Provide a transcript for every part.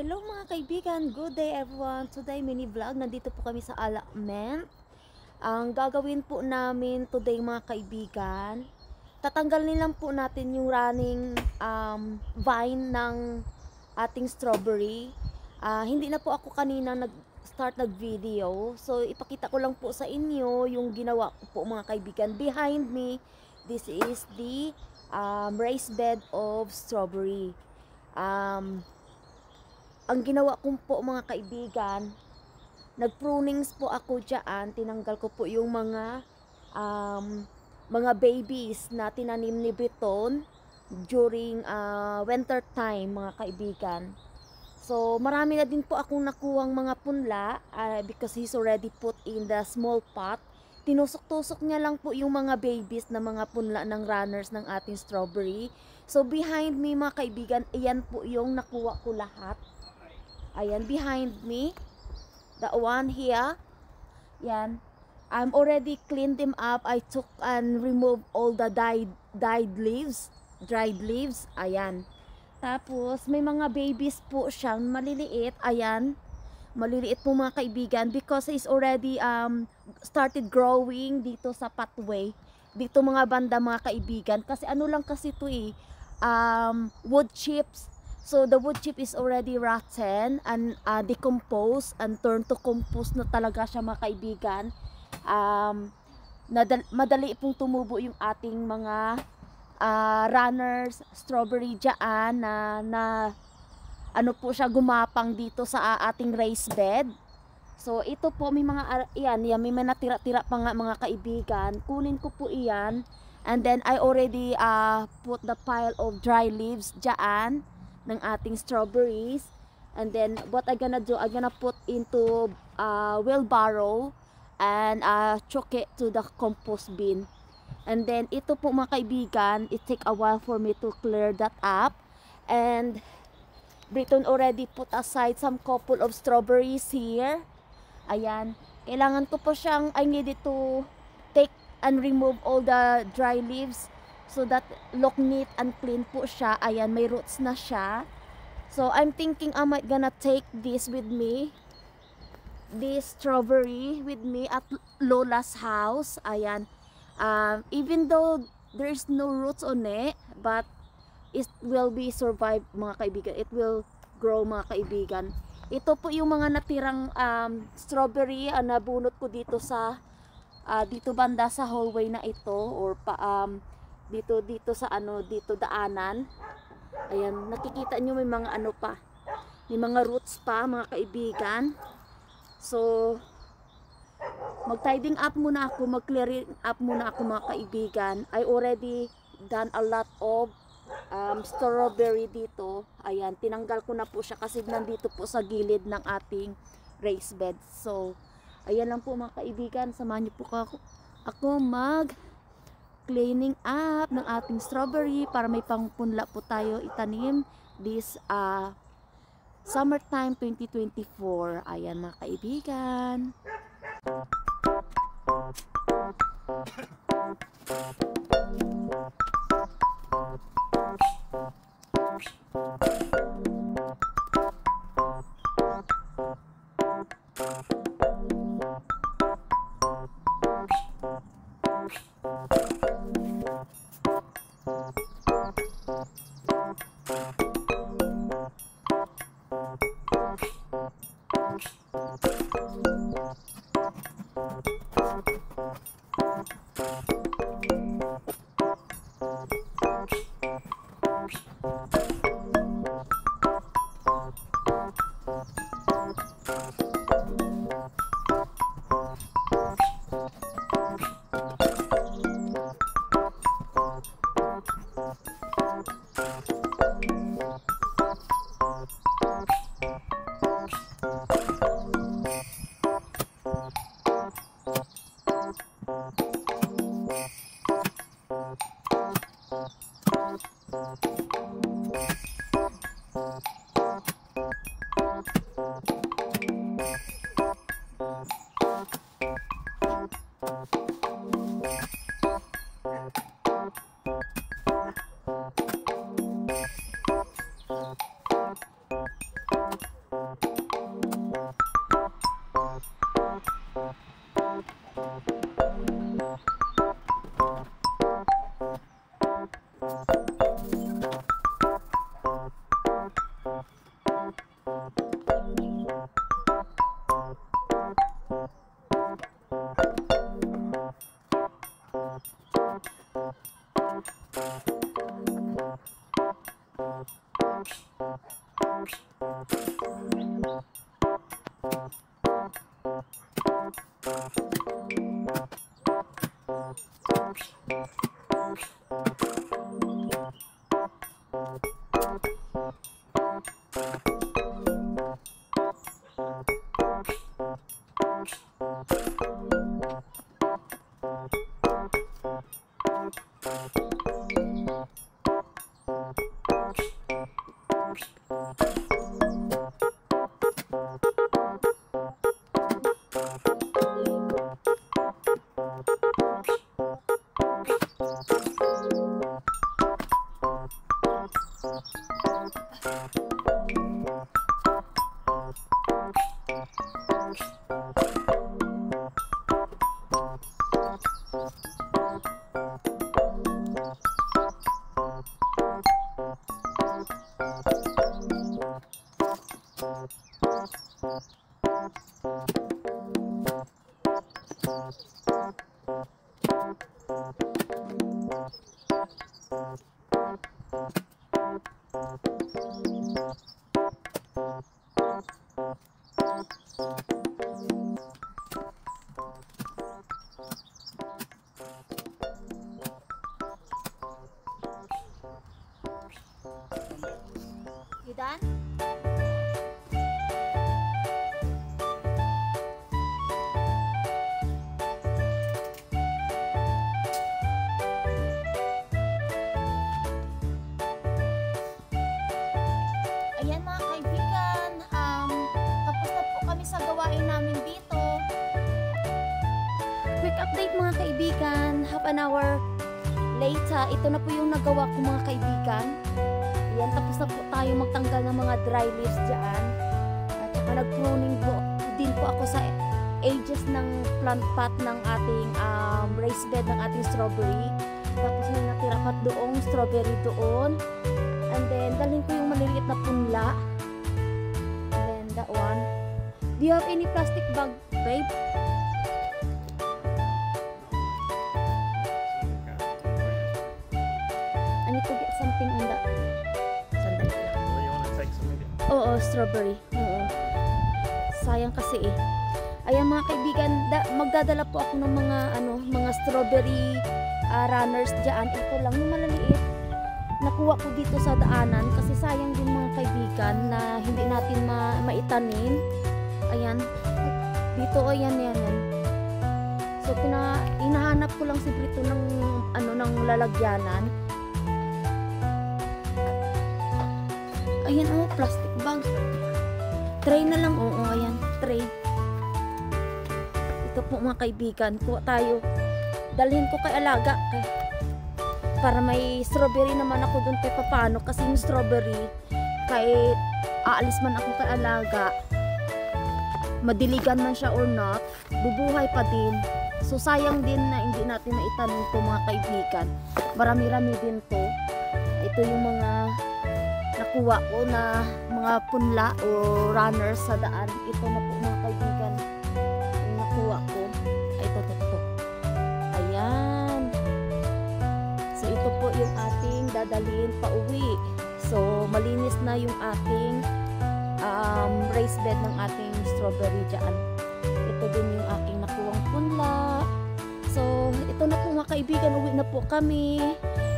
Hello mga kaibigan, good day everyone. Today mini vlog, nandito po kami sa allotment. Ang gagawin po namin today mga kaibigan, tatanggalin lang po natin yung running vine ng ating strawberry. Hindi na po ako kanina nag-start nag-video, so ipakita ko lang po sa inyo yung ginawa ko po mga kaibigan. Behind me, this is the raised bed of strawberry. Ang ginawa ko po mga kaibigan, nag-prunings po ako dyan, tinanggal ko po yung mga babies na tinanim ni Briton during winter time mga kaibigan. So marami na din po akong nakuhang mga punla because he's already put in the small pot. Tinusok-tusok niya lang po yung mga babies na mga punla ng runners ng ating strawberry. So behind me mga kaibigan, ayan po yung nakuha ko lahat. Ayan, behind me, the one here, yan, I'm already cleaned them up. I took and removed all the dried leaves, ayan. Tapos, may mga babies po siyang maliliit, ayan, maliliit po mga kaibigan because it's already started growing dito sa pathway, dito mga banda mga kaibigan, kasi ano lang kasi ito wood chips. So the wood chip is already rotten and decomposed and turned to compost na talaga siya mga kaibigan. Madali pong tumubo yung ating mga runners, strawberry dyan na ano po siya, gumapang dito sa ating raised bed. So ito po may mga may mga natira-tira pa nga mga kaibigan. Kunin ko po iyan, and then I already put the pile of dry leaves dyan ng ating strawberries, and then what I'm gonna do, I'm gonna put into wheelbarrow and chuck it to the compost bin. And then ito po mga kaibigan, it take a while for me to clear that up, and Briton already put aside some couple of strawberries here. Ayan, kailangan ko po siyang, I needed to take and remove all the dry leaves so that look neat and clean po siya. Ayan, may roots na siya. So I'm thinking I might gonna take this with me, this strawberry with me at Lola's house. Ayan, even though there's no roots on it, but it will be survive mga kaibigan, it will grow mga kaibigan. Ito po yung mga natirang strawberry na bunot ko dito sa dito banda sa hallway na ito, or dito sa dito daanan. Ayan, nakikita nyo may mga pa, may mga roots pa mga kaibigan. So mag-tidying up muna ako, mag-clearing up muna ako mga kaibigan. I already done a lot of strawberry dito. Ayan, tinanggal ko na po siya kasi nandito po sa gilid ng ating raised bed. So ayan lang po mga kaibigan, samahan niyo po ako mag cleaning up ng ating strawberry para may pangpunla po tayo itanim this summertime 2024. Ayan mga kaibigan. You done? Ayan mga kaibigan, tapos na po kami sa gawain namin dito. Quick update mga kaibigan, half an hour later, ito na po yung nagawa ko mga kaibigan. Ayan, tapos na po tayo magtanggal ng mga dry leaves dyan. At saka nag-pruning po din po ako sa edges ng plant pot ng ating raised bed ng ating strawberry. Tapos may natira pa doong strawberry doon. And then, dalhin ko yung maliliit na punla. And then, that one. Do you have any plastic bag, babe? I need to get something on that. Sandali lang. Oo, strawberry. Oo. Sayang kasi eh. Ayan mga kaibigan, magdadala po ako ng mga strawberry runners diyan. Ito lang yung maliliit. Nakuha ko dito sa daanan kasi sayang din mga kaibigan na hindi natin maitanim. Ayan. Dito ayan. So hinahanap ko lang si Brito ng lalagyanan. Ayan plastic bag. Tray na lang, oo, ayan, tray. Ito po mga kaibigan, kuha tayo. Dalhin ko kay alaga para may strawberry naman ako doon kay papano kasi yung strawberry kahit aalis man ako kay alaga, madiligan man siya or not, bubuhay pa din. So sayang din na hindi natin maitanim to mga kaibigan. Marami-rami din to. Ito yung mga nakuha ko na mga punla o runners sa daan. Ito na po mga kaibigan yung nakuha ko. Ay, ito. Ayan. So ito po yung ating dadalhin pa uwi. So malinis na yung ating raised bed ng ating strawberry dyan. Ito din yung aking nakuwang punla. So ito na po mga kaibigan, uwi na po kami.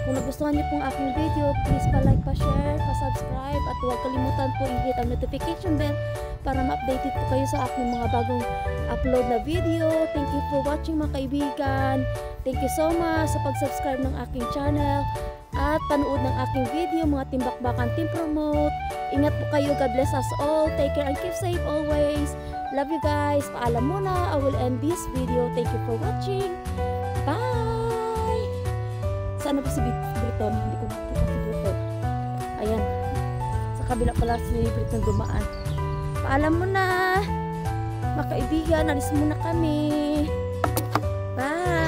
Kung nagustuhan niyo pong aking video, please pa-like, pa-share, pa-subscribe at huwag kalimutan po i-hit ang notification bell para ma-updated po kayo sa aking mga bagong upload na video. Thank you for watching mga kaibigan. Thank you so much sa pag-subscribe ng aking channel at panood ng aking video, mga timbakbakan, team promote. Ingat po kayo. God bless us all. Take care and keep safe always. Love you guys. Paalam muna. I will end this video. Thank you for watching. Bye! Saan na po si Briton? Hindi ko nakita si Briton. Ayan. Sa kabila pala si Briton dumaan. Paalam mo na. Mga kaibigan, alis muna kami. Bye!